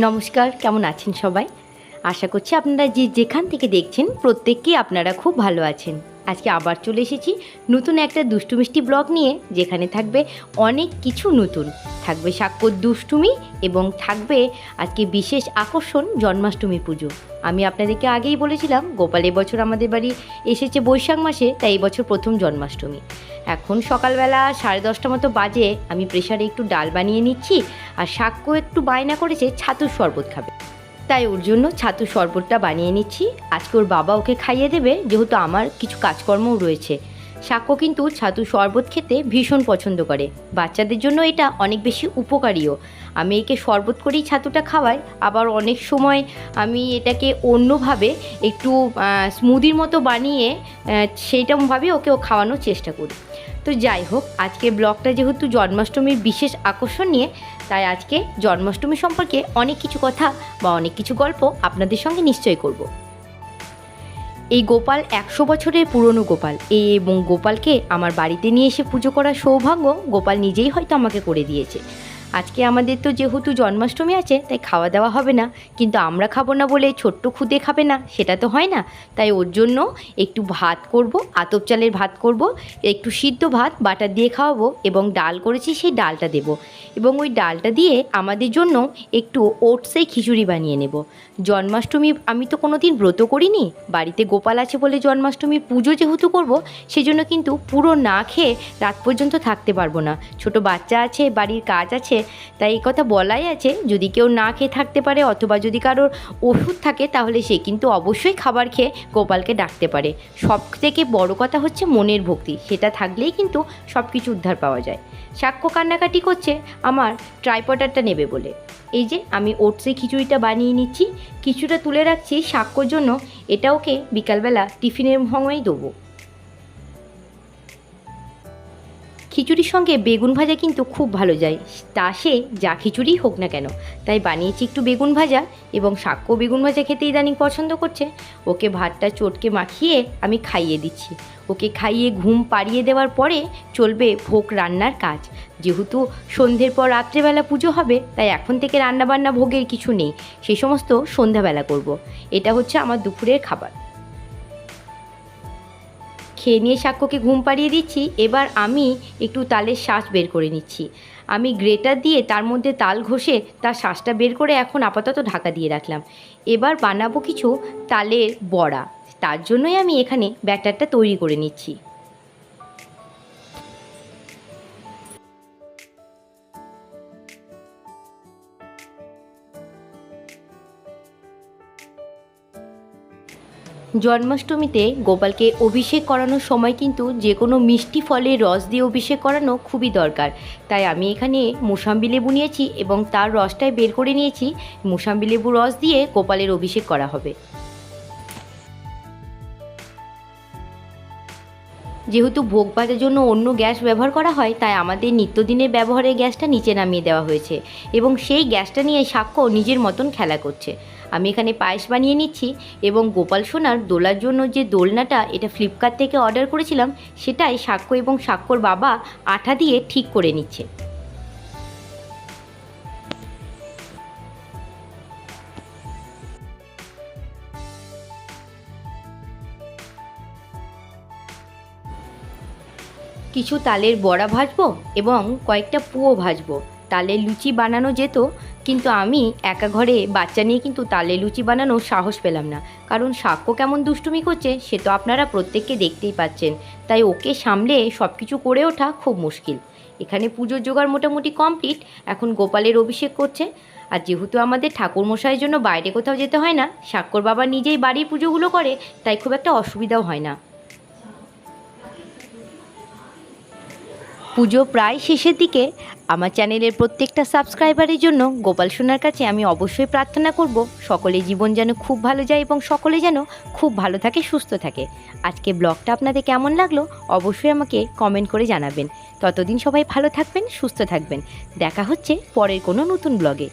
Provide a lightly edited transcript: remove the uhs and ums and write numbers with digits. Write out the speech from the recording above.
নমস্কার, কেমন আছেন সবাই? আশা করছি আপনারা যেখান থেকে দেখছেন প্রত্যেককেই আপনারা খুব ভালো আছেন। আজকে আবার চলে এসেছি নতুন একটা দুষ্টু মিষ্টি ব্লগ নিয়ে, যেখানে থাকবে অনেক কিছু নতুন। থাকবে সাক্ষ্যর দুষ্টুমি এবং থাকবে আজকে বিশেষ আকর্ষণ জন্মাষ্টমী পুজো। আমি আপনাদেরকে আগেই বলেছিলাম গোপাল এবছর আমাদের বাড়ি এসেছে বৈশাখ মাসে, তাই এই বছর প্রথম জন্মাষ্টমী। এখন সকালবেলা 10:30 মতো বাজে, আমি প্রেসারে একটু ডাল বানিয়ে নিচ্ছি, আর সাক্ষ্য একটু বায়না করেছে ছাতুর শরবত খাবে, তাই ওর জন্য ছাতুর শরবতটা বানিয়ে নিচ্ছি। আজকে ওর বাবা ওকে খাইয়ে দেবে, যেহেতু আমার কিছু কাজকর্মও রয়েছে। সাক্ষ্য কিন্তু ছাতুর শরবত খেতে ভীষণ পছন্দ করে, বাচ্চাদের জন্য এটা অনেক বেশি উপকারীও। আমি একে শরবত করেই ছাতুটা খাওয়াই, আবার অনেক সময় আমি এটাকে অন্যভাবে একটু স্মুদির মতো বানিয়ে সেইটাভাবে ওকে খাওয়ানোর চেষ্টা করি। তো যাই হোক, আজকে ব্লগটা যেহেতু জন্মাষ্টমীর বিশেষ আকর্ষণ নিয়ে, তাই আজকে জন্মাষ্টমী সম্পর্কে অনেক কিছু কথা বা অনেক কিছু গল্প আপনাদের সঙ্গে নিশ্চয়ই করব। এই গোপাল 100 বছরের পুরনো গোপাল, এবং গোপালকে আমার বাড়িতে নিয়ে এসে পুজো করার সৌভাগ্য গোপাল নিজেই হয়তো আমাকে করে দিয়েছে। আজকে আমাদের তো যেহেতু জন্মাষ্টমী আছে, তাই খাওয়া দাওয়া হবে না, কিন্তু আমরা খাবো না বলে ছোট্ট খুদে খাবে না, সেটা তো হয় না। তাই ওর জন্য একটু ভাত করব, আতপ চালের ভাত করব, একটু সিদ্ধ ভাত বাটার দিয়ে খাওয়াবো, এবং ডাল করেছি সেই ডালটা দেব, এবং ওই ডালটা দিয়ে আমাদের জন্য একটু ওটসের খিচুড়ি বানিয়ে নেব। জন্মাষ্টমী আমি তো কোনো দিন ব্রত করিনি, বাড়িতে গোপাল আছে বলে জন্মাষ্টমীর পুজো যেহেতু করব, সেজন্য কিন্তু পুরো না খেয়ে রাত পর্যন্ত থাকতে পারবো না। ছোট বাচ্চা আছে, বাড়ির কাজ আছে, তাই এই কথা বলাই আছে, যদি কেউ না খেয়ে থাকতে পারে অথবা যদি কারোর ওষুধ থাকে, তাহলে সে কিন্তু অবশ্যই খাবার খেয়ে গোপালকে ডাকতে পারে। সব থেকে বড় কথা হচ্ছে মনের ভক্তি, সেটা থাকলেই কিন্তু সব কিছু উদ্ধার পাওয়া যায়। সাক্ষ্য কান্নাকাটি করছে আমার ট্রাইপডারটা নেবে বলে। এই যে আমি ওটসের খিচুড়িটা বানিয়ে নিচ্ছি, কিছুটা তুলে রাখছি সাক্ষ্যর জন্য, এটা ওকে বিকালবেলা টিফিনের সময়ই দেবো। খিচুড়ির সঙ্গে বেগুন ভাজা কিন্তু খুব ভালো যায়, তা সে যা খিচুড়ি হোক না কেন। তাই বানিয়েছি একটু বেগুন ভাজা, এবং সাক্ষ্য বেগুন ভাজা খেতে ইদানিং পছন্দ করছে। ওকে ভাতটা চটকে মাখিয়ে আমি খাইয়ে দিচ্ছি। ওকে খাইয়ে ঘুম পাড়িয়ে দেওয়ার পরে চলবে ভোগ রান্নার কাজ। যেহেতু সন্ধ্যের পর রাত্রেবেলা পুজো হবে, তাই এখন থেকে রান্নাবান্না ভোগের কিছু নেই, সেই সমস্ত সন্ধ্যাবেলা করব। এটা হচ্ছে আমার দুপুরের খাবার। খেয়ে নিয়ে সাক্ষ্যকে ঘুম পাড়িয়ে দিচ্ছি। এবার আমি একটু তালের শাঁস বের করে নিচ্ছি। আমি গ্রেটার দিয়ে তার মধ্যে তাল ঘষে তার শাঁসটা বের করে এখন আপাতত ঢাকা দিয়ে রাখলাম। এবার বানাবো কিছু তালের বড়া, তার জন্যই আমি এখানে ব্যাটারটা তৈরি করে নিচ্ছি। জন্মাষ্টমীতে গোপালকে অভিষেক করানোর সময় কিন্তু যে কোনো মিষ্টি ফলের রস দিয়ে অভিষেক করানো খুবই দরকার। তাই আমি এখানে মোসাম্বি লেবু নিয়েছি এবং তার রসটাই বের করে নিয়েছি। মোসাম্বি লেবু রস দিয়ে গোপালের অভিষেক করা হবে। যেহেতু ভোগ ভাজার জন্য অন্য গ্যাস ব্যবহার করা হয়, তাই আমাদের নিত্যদিনের ব্যবহারের গ্যাসটা নিচে নামিয়ে দেওয়া হয়েছে, এবং সেই গ্যাসটা নিয়ে সাক্ষ্য নিজের মতন খেলা করছে। আমি এখানে পায়েস বানিয়ে নিচ্ছি, এবং গোপাল সোনার দোলার জন্য যে দোলনাটা, এটা ফ্লিপকার্ট থেকে অর্ডার করেছিলাম, সেটাই সাক্ষ্য এবং সাক্ষ্যর বাবা আঠা দিয়ে ঠিক করে নিচ্ছে। কিছু তালের বড়া ভাজবো এবং কয়েকটা পুও ভাজবো। তালের লুচি বানানো যেত, কিন্তু আমি একা ঘরে বাচ্চা নিয়ে কিন্তু তালের লুচি বানানোর সাহস পেলাম না, কারণ সাক্ষ্য কেমন দুষ্টুমি করছে সে তো আপনারা প্রত্যেককে দেখতেই পাচ্ছেন। তাই ওকে সামলে সব কিছু করে ওঠা খুব মুশকিল। এখানে পুজোর জোগাড় মোটামুটি কমপ্লিট, এখন গোপালের অভিষেক করছে। আর যেহেতু আমাদের ঠাকুরমশাইয়ের জন্য বাইরে কোথাও যেতে হয় না, সাক্ষ্যর বাবা নিজেই বাড়ির পুজোগুলো করে, তাই খুব একটা অসুবিধাও হয় না। পুজো প্রায় শেষের দিকে। আমার চ্যানেলের প্রত্যেকটা সাবস্ক্রাইবারের জন্য গোপাল সোনার কাছে আমি অবশ্যই প্রার্থনা করব, সকলের জীবন যেন খুব ভালো যায় এবং সকলে যেন খুব ভালো থাকে, সুস্থ থাকে। আজকে ব্লগটা আপনাদের কেমন লাগলো অবশ্যই আমাকে কমেন্ট করে জানাবেন। ততদিন সবাই ভালো থাকবেন, সুস্থ থাকবেন। দেখা হচ্ছে পরের কোনো নতুন ব্লগে।